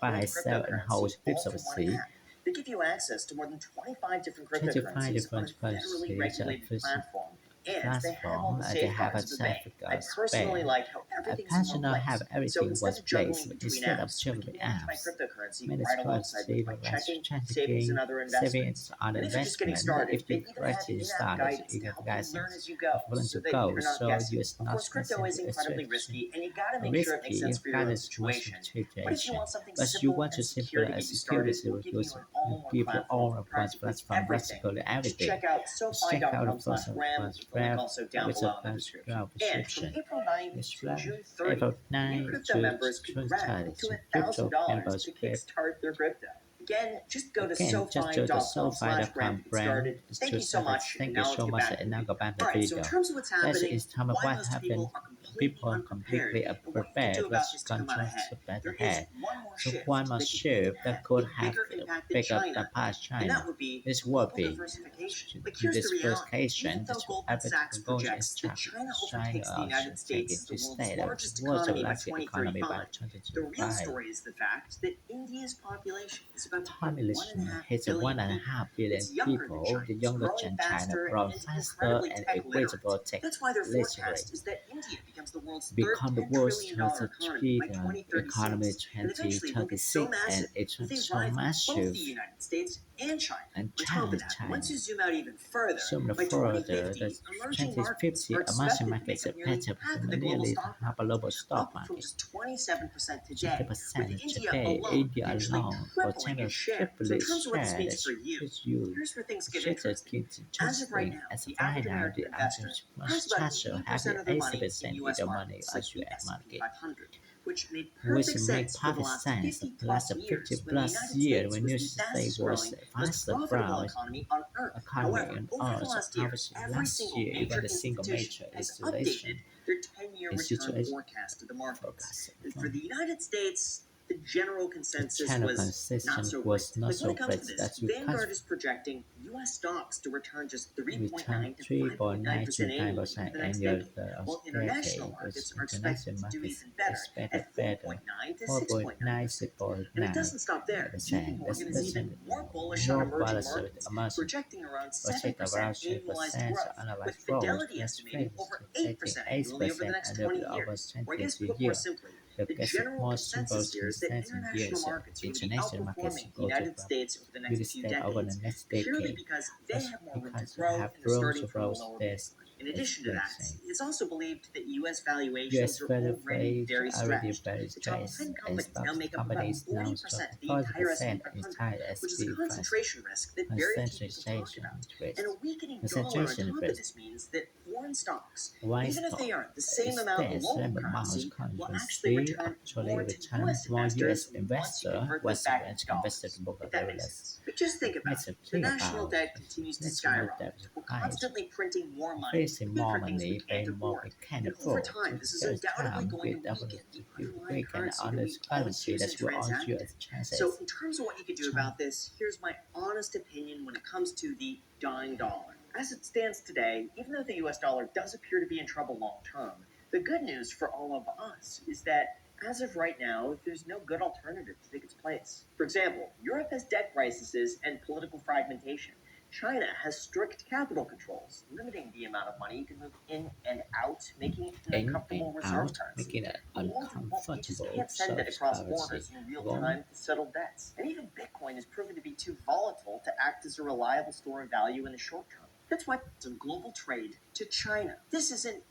buy, sell, and hold cryptocurrency all through one cryptocurrency. app. They give you access to more than 25 different 25 cryptocurrencies different on a federally currencies regulated platform. And they have all the They have a safeguards of a bank. I safeguards personally bank. like how everything's in one Passionate have place. So everything instead was of juggling placed between instead of apps, we juggling can manage my apps. cryptocurrency Many right scholars alongside with say my the checking, strategic savings, and other savings investments. on And if you're just getting investment. started, If they you even have gradually in-app started, guidance you to get help you learn guidance as you go, of so to that go, you're not so guessing. you is Of not course, crypto missing is incredibly restriction. risky, and you gotta make sure it makes Risky sense if for your own guidance most situation. But if you situation, want something but you simple want and to secure simply to get you execute started, it we're giving you use an all-in-one people platform all for across practically platform everything. basically Just everything. check out Just check out the first SoFi.com/RAM first with the link draft also down with below a in the first description. draft And from description. April 9th This to plan June 30th, April new 9 crypto to members could June grab up 30, to crypto $1,000 members to get kickstart their crypto. Again, just go to again just go to SoFi.com/RAM SoFi.com to get brand started. is Thank to you so service. much, and Thank you now let's so get much back to and the now video. go back to All the right, so in video. terms of what's That happening, is time of why what most happened. people are completely People are unprepared, completely and what you can unprepared do with about this to come out control ahead. better There is head. one more So shift one that must could shift even that have could a have bigger impact than pick up the China, past and China. that would be This would global be diversification. Like, here's the reality. Even diversification though that Goldman Sachs everything goes in projects that China China overtakes the United take States it as the to world's state of largest world's economy by largest economy by 2035, the real 2035. story is the fact that India's population is about to hit Population 1.5 hits billion one and a people. half billion It's younger than people. China, The it's younger growing than China faster, grow and it's faster incredibly and tech literate. equitable tech That's why their literate forecast is that India becomes the world's third become the $10 world's trillion economy by economy 2036. And eventually they'll get so 2036 and massive it's that they so rival both massive the United States and China. and On top of that, once China. you zoom out even further, So by further, the 2050, emerging markets 2050 are emerging expected to make markets up are nearly better half of the global nearly stock half a market, global stock up from market. just 27% today, with 20% India today, alone India potentially alone tripling its potentially share. So in triply terms of what this share means that for you, is you. here's where things get Shit that interesting. keeps As of right interesting now, as the right average now American the investor average has about structure having 80% of their money in 80% in US the money markets, like as the US S&P market, 500, which made which perfect make sense for the perfect last sense. 50 The last plus 50 years when the plus United year States when was New the State fastest was growing, most faster profitable brown economy on earth. economy However, on over the earth. last year, Obviously, every last single year major even the single institution major has installation updated their 10-year in return situation forecast to the markets. forecast. And for the United States, the general The consensus channel was not consistent so was great. not Like, when so it comes great to this, that you can't Vanguard is projecting US stocks to return just return 3.9 to 3.9 to 5.9% annually over 9% the next annual decade, while of international decade, with markets are expected international to do markets even better expected at better 4.9 to 4.9 6.9%. And it 6.9 doesn't stop there. JP percent. Morgan is even more bullish on More emerging volatile markets, emerging projecting around project 7% around annualized 7% growth, with analyzed growth Fidelity next estimating phase over taking 8% annually over the 8% next and 20 over years. Or I guess 20 put more year. simply, The the basic general more simple consensus here is that international years markets are going to be international markets outperforming the go to United States over the will next few stay over the decades, next purely decade because they just have more room to because grow have and they're room starting to from a grow lower this baseline. In addition to that, expressing. it's also believed that US valuations US are federal already rate very already stretched. very The top stressed 10 and companies now stocks make up about companies now stock 40% of the entire S&P 40% 500, entire which is a SP 500 concentration risk that very few people talk concentration about. And a risk. weakening dollar on Concentration top of risk. this means that foreign stocks, Why even if they stock aren't the same is amount in there local same amount currency, will actually currency return actually more to return US more US investors once you investor convert them was back into invested dollars, book if that makes available. sense. But just think about Makes it. a The thing national about debt continues to national skyrocket. debt We're rise. constantly printing more money to Facing pay more for things we money, can't paying more we afford. can And over afford. time, this is There's undoubtedly time going to with double weaken the underlying we can currency that we honest always currency use in that's what all transacting. US So, chances. in terms of what you could do about this, here's my honest opinion when it comes to the dying dollar. As it stands today, even though the US dollar does appear to be in trouble long term, the good news for all of us is that as of right now, there's no good alternative to take its place. For example, Europe has debt crises and political fragmentation. China has strict capital controls, limiting the amount of money you can move in and out, making it an In and uncomfortable reserve out, currency. making it Gold, well, you just uncomfortable can't send it service across currency. borders in real Gold time to settle debts. And even Bitcoin is proven to be too volatile to act as a reliable store of value in the short term. That's why it's a global trade to China. This isn't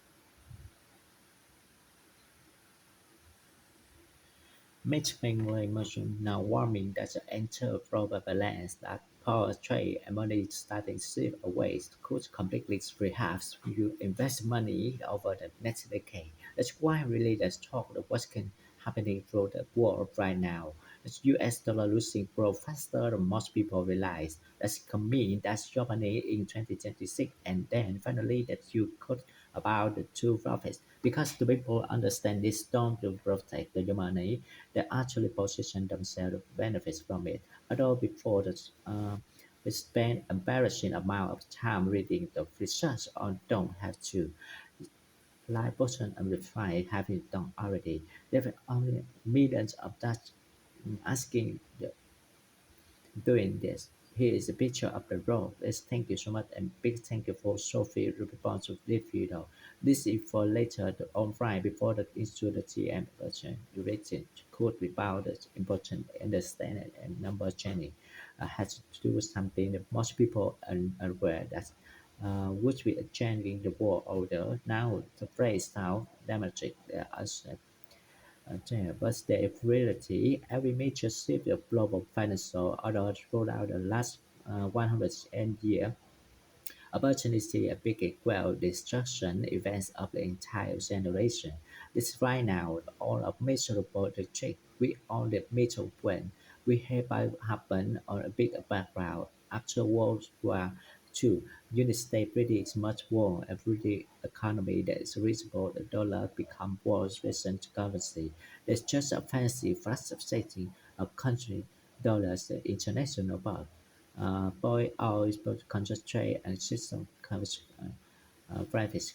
Meeting motion now warming that enter probable balance that power trade and money starting shift away could completely perhaps you invest money over the next decade. That's why really let's talk about what's can happening through the world right now. The US dollar losing growth faster than most people realize. That can mean that your money in 2026 and then finally that you could about the two profits because the people understand this don't to protect the your money they actually position themselves to benefit from it. Although before that, we spend embarrassing amount of time reading the research on don't have to. Like Boston and Reply have it done already. There were only millions of Dutch asking doing this. Here is a picture of the road. Let's thank you so much and big thank you for Sophie Rubicon to this video. This is for later on Friday before the into the TM version. You rated could be about the important understanding and number changing has to do with something that most people are unaware that which we are changing the world order. Now the phrase sound dramatic as but the reality, every major shift of global financial order throughout the last 100 years opportunity a big well destruction events of the entire generation. This right now all of measurable the trick we on the middle point we have happen on a big background after World War II. United States predicts much war every economy that is reasonable the dollar become world's recent currency. There's just a fancy fluctuating of country dollars international bar boy always both concentrate and system comes practice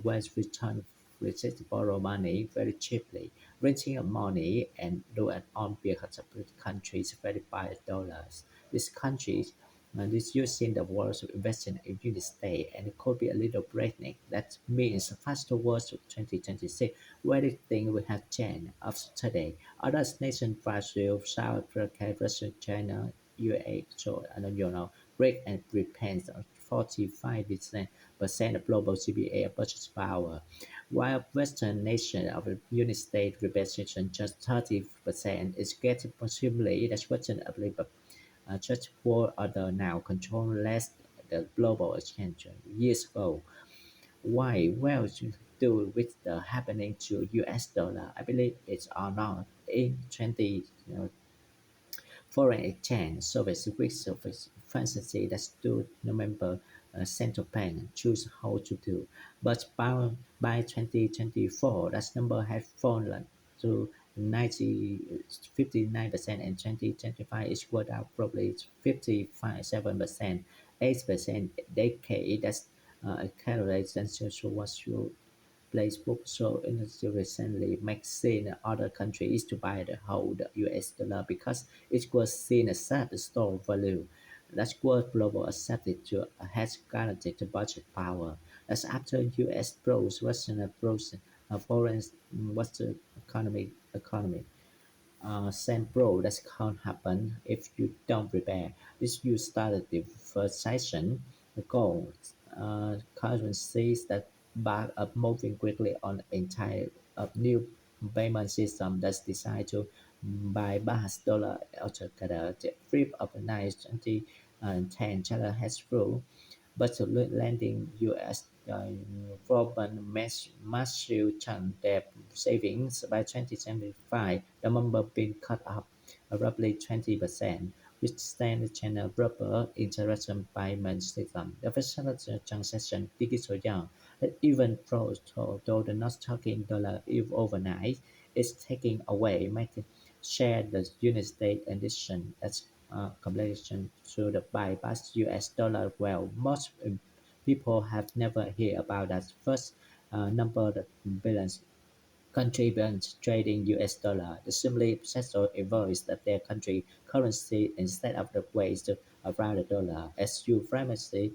whereas return resist borrow money very cheaply, renting money and do it on behalf of countries very by dollars. These countries this using the words of investing in United States and it could be a little breakneck. That means fast towards 2026 where the thing will have changed after today. Other nations Brazil, South Africa, Russia, China, UAE, so and break and repaint 45% of global GBA purchase power, while Western nations of the United States representation just 30%. It's getting presumably that's Western ability just four other now control less the global exchange years ago. Why? Well, to do with the happening to US dollar, I believe it's or not in 20 foreign exchange service risk of fancy that stood November central bank choose how to do. But by 2024, that number has fallen to 59% and 2025 is worth out probably 57%, 8% decade that's calculation so what's your Facebook so industry recently makes seen other countries to buy the whole the US dollar because it was seen as a store value. That's what global accepted to has guaranteed the budget power. That's after US pros, Western pros, foreign Western economy same bro that can't happen if you don't prepare. This you started the first session. The goal currencies that back up moving quickly on entire of new payment system that's designed to bypass dollar altogether. The flip of the 2010 China has through but the lending U.S. Foreign massive chunk their savings by 2075, the number being cut off roughly 20%, which stands China rubber interaction payment system. The facility transaction digital young that even though the not talking dollar if overnight is taking away making share the United States edition as competition to the bypass US dollar well most people have never heard about that first number the balance country banks trading US dollar. They simply settle invoice that their country currency instead of the ways to around the dollar. As you primarily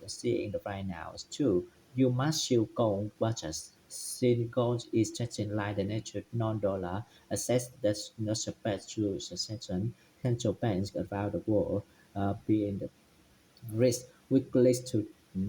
seeing the right now. Two, you must show gold watches. Since gold is changing like the nature non-dollar, assets that not subject to succession, central banks around the world being the risk which leads to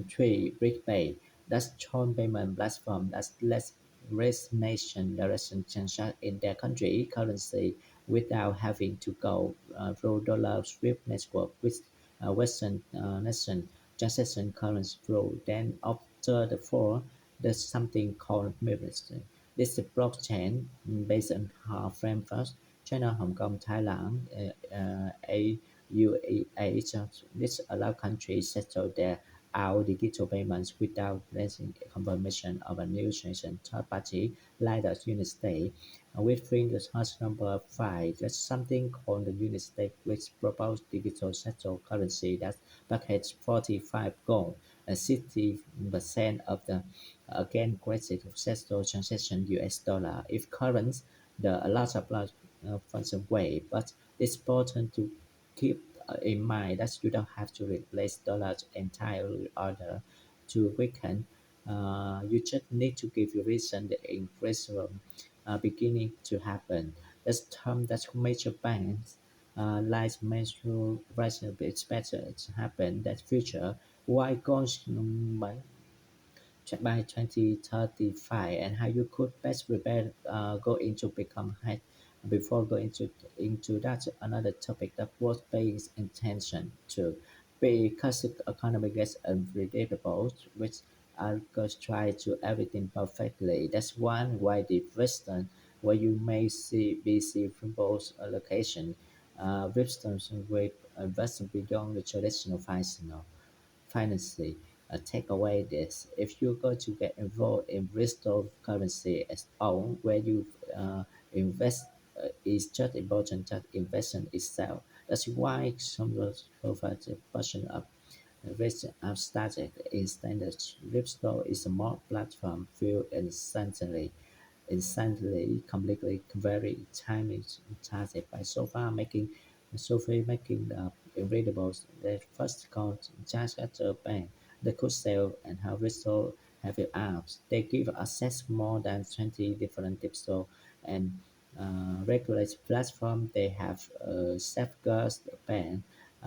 three big pay. That's joint payment platform that lets raise nation direction transact in their country currency without having to go through dollar swift network with Western nation transaction currency flow. Then after the four, there's something called Mirrors. This is a blockchain based on half frameworks China, Hong Kong, Thailand, UAE. This allows countries settle their our digital payments without raising confirmation of a new transaction third party like the United States. Within the house number five, there's something called the United States which proposed digital settle currency that packages 45 gold and 60% of the again credit to settle transaction US dollar. If current, the a lot of funds away, but it's important to keep in mind that you don't have to replace dollars entirely in order to weaken. You just need to give your reason the increase beginning to happen. That's term that major banks like major reasonably expected to happen that future. Why goes by 2035 and how you could best prepare go into become head before going into that another topic that was paying attention to because the economy gets unpredictable which goes try to everything perfectly. That's one why the western where you may see symbols location Ripstones with invest beyond the traditional financially. Take away this. If you're going to get involved in Bristol currency as own, where you invest is just important that investment itself. That's why some of the version of which I've started in standards. Ripstore is a more platform feel instantly, completely very tiny task by so far making readable the first called just at the bank. The could sell and have result have your apps. They give access more than 20 different digital and regulated platform. They have safeguards the bank.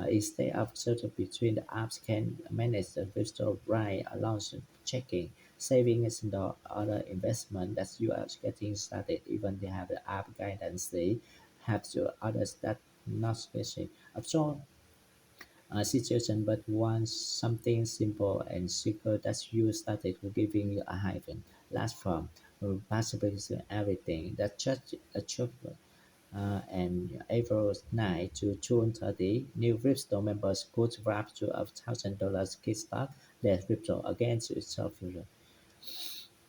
Instead of certain between the apps can manage the digital right along checking savings and other investment that you are getting started. Even they have the app guidance. They have to others that not specific. Absorb a situation, but once something simple and secure that you started giving you a hyphen last form possibly everything that just a chocolate and April 9 to June 30, new Ripstone members could grab to $1,000 kickstart their crypto against itself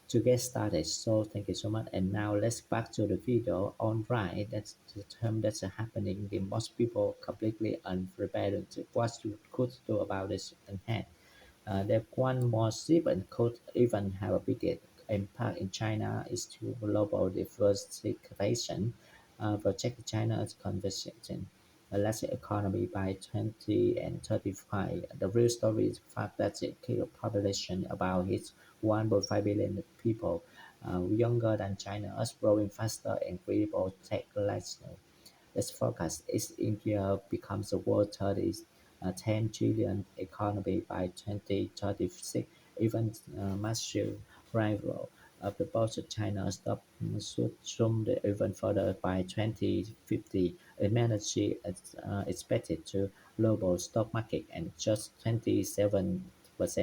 to get started. So thank you so much. And now let's back to the video on right. That's the term that's happening. The most people completely unprepared to what you could do about this in hand. That one more shipment could even have a bigger impact in China is to global diversification, project China's conversation, a lesser economy by 20 and 35. The real story is the fact that the population about its 1.5 billion people, younger than China, is growing faster and credible tech license. Let's focus. East India becomes the world's 10 trillion economy by 2036. Even massive rival of the both China stop should zoom even further by 2050. Energy is expected to global stock market and just 27%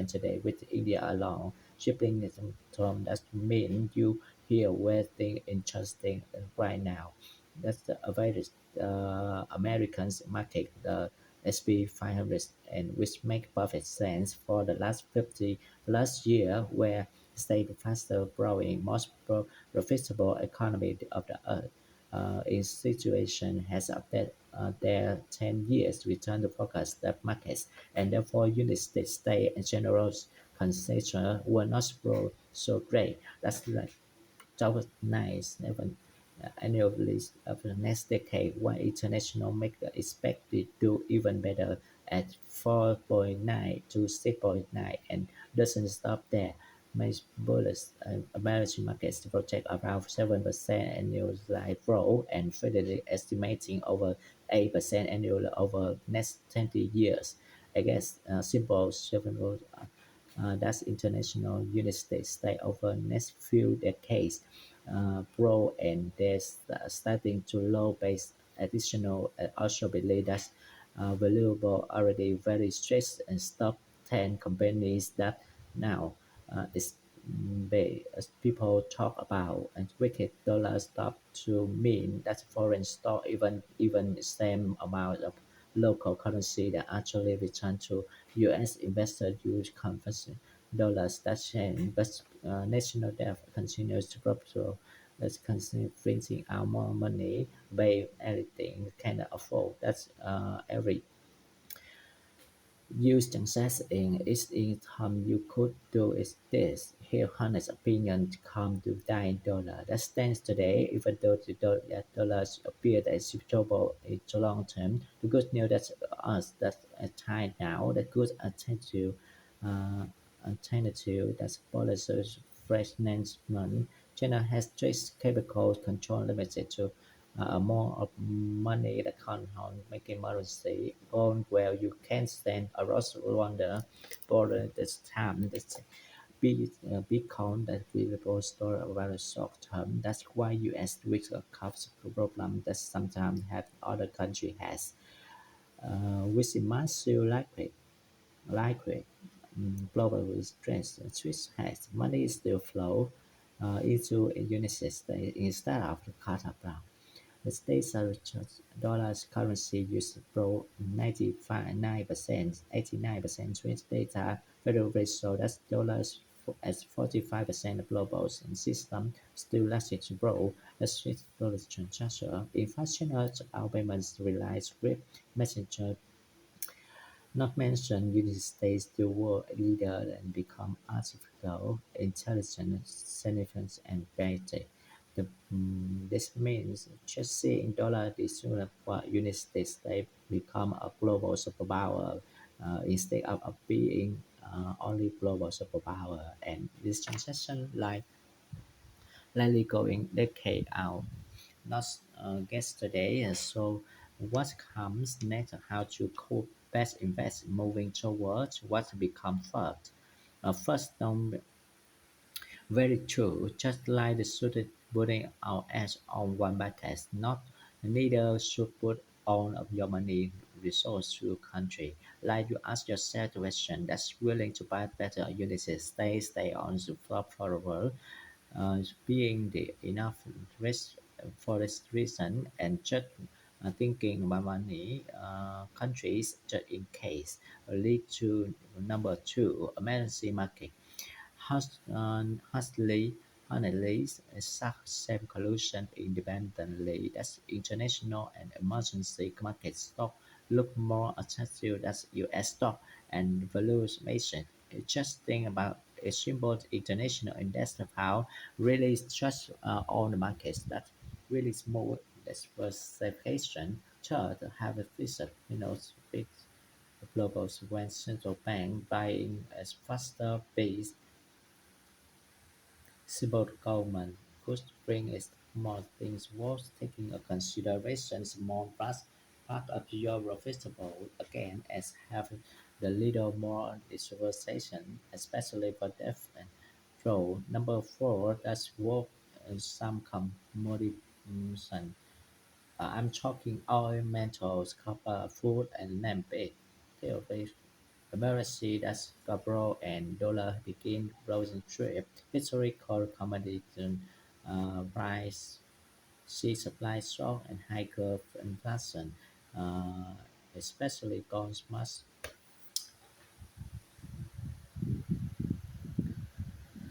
today with India alone. Shipping is a term that means you hear where things interesting right now. That's the available Americans market, the SP 500, and which make perfect sense for the last 50 plus year, where stay the faster growing, most profitable economy of the earth. In situation has updated their 10 years return to focus the markets, and therefore United States state and general concession were not grow so great. That's like nice even annual list of the next decade, while international maker expected to do even better at 4.9 to 6.9 and doesn't stop there. Most bullish American markets project around 7% annual growth and Federally estimating over 8% annually over next 20 years. I guess simple 7 that's international United States stay over next few decades grow and they're starting to low base additional also believe that valuable already very stressed and top 10 companies that now is as people talk about and wicked dollar stop to mean that foreign stock even the same amount of local currency that actually return to US investors use conversion dollars that change, but national debt continues to grow. So let's continue printing out more money, buy anything can afford. That's every Use success in its income you could do is this. Here honest opinion come to $9 that stands today, even though the dollars appear as suitable in the long term. The good news that us that at time now the good alternative that policies financement. China has strict capital control limited to amount of money that can hold making currency bond where you can stand across Rwanda border this time this Bitcoin that will store a very short term. That's why US with a cost problem that sometimes have other country has. With a massive likely global stress, Swiss has money still flow into a United States instead of cut down. The states are dollars currency used pro 95.9%, 89% Swiss data Federal Reserve that's dollars as 45% of global system still likely to grow. The Swiss dollar transaction inflation payments relies with messenger not mention United States the world leader and become artificial intelligence, significance and better. This means just seeing dollar is soon for United States they become a global superpower instead of being only global superpower and this transaction likely going decade out not yesterday. So, what comes next? How to cope best invest moving towards what become first. First, don't very true. Just like the student putting our eggs on one basket, not neither should put all of your money resource to country. Like you ask yourself the question that's willing to buy better United States, stay on the flop forever, being the enough risk for this reason and just thinking about money countries just in case lead to number two emergency market hastily analyze such same collusion independently as international and emergency market stock look more attractive than US stock and valuation. Just think about a simple international index of how really just all the markets that really small diversification chart have a fixed fixed global when central bank buying as faster pace Sibyl Coleman could bring its more things worth taking into consideration small part of your festival again as having the little more diversification, especially for deaf and throw. Number four, that's worth some commodities. I'm talking oil, metals, copper, food, and land-based. Currency as ruble and dollar begin rising trade. Historical commodity price see supply shock and high curve inflation, uh, especially gold much.